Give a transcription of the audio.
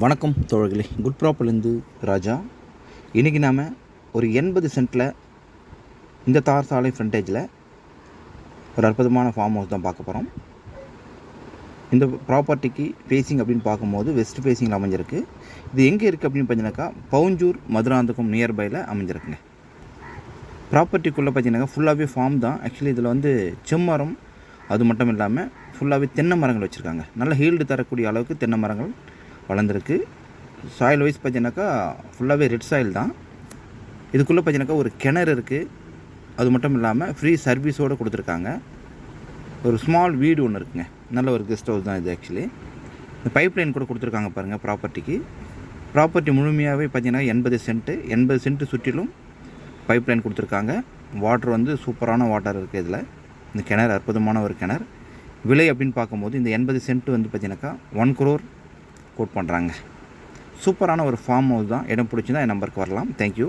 வணக்கம் தோழர்களே, குட் ப்ராப்பர்லேருந்து ராஜா. இன்றைக்கி நாம் ஒரு 80 சென்ட்டில் இந்த தார் சாலை ஃப்ரண்டேஜில் ஒரு அற்புதமான ஃபார்ம் ஹவுஸ் தான் பார்க்க போகிறோம். இந்த ப்ராப்பர்ட்டிக்கு ஃபேஸிங் அப்படின்னு பார்க்கும்போது வெஸ்ட் ஃபேஸிங்கில் அமைஞ்சிருக்கு. இது எங்கே இருக்குது அப்படின்னு பார்த்தீங்கன்னாக்கா பவுஞ்சூர் மதுராந்தகம் நியர்பையில் அமைஞ்சிருக்குங்க. ப்ராப்பர்ட்டிக்குள்ளே பார்த்தீங்கன்னாக்கா ஃபுல்லாகவே ஃபார்ம் தான். ஆக்சுவலி இதில் செம்மரம், அது மட்டும் இல்லாமல் ஃபுல்லாகவே தென்னை மரங்கள் வச்சுருக்காங்க. நல்ல ஹீல்டு தரக்கூடிய அளவுக்கு தென்னை மரங்கள் வளர்ந்துருக்கு. சாயில் வைஸ் பார்த்தீங்கன்னாக்கா ஃபுல்லாகவே ரெட் சாயில் தான். இதுக்குள்ளே பார்த்தீங்கன்னாக்கா ஒரு கிணறு இருக்குது. அது மட்டும் இல்லாமல் ஃப்ரீ சர்வீஸோடு கொடுத்துருக்காங்க. ஒரு ஸ்மால் வீடு ஒன்று இருக்குங்க. நல்ல ஒரு கெஸ்ட் ஹவுஸ் தான் இது. ஆக்சுவலி இந்த பைப் லைன் கூட கொடுத்துருக்காங்க பாருங்கள் ப்ராப்பர்ட்டிக்கு. ப்ராப்பர்ட்டி முழுமையாகவே பார்த்தீங்கன்னா 80 சென்ட்டு சுற்றிலும் பைப் லைன் கொடுத்துருக்காங்க. வாட்டர் சூப்பரான வாட்டர் இருக்குது இதில். இந்த கிணறு அற்புதமான ஒரு கிணறு. விலை அப்படின்னு பார்க்கும்போது இந்த 80 சென்ட் பார்த்தீங்கன்னாக்கா 1 crore கோட் பண்ணுறாங்க. சூப்பரான ஒரு ஃபார்ம் ஹவுஸ் தான். இடம் பிடிச்சிருந்தா என் நம்பருக்கு வரலாம். தேங்க்யூ.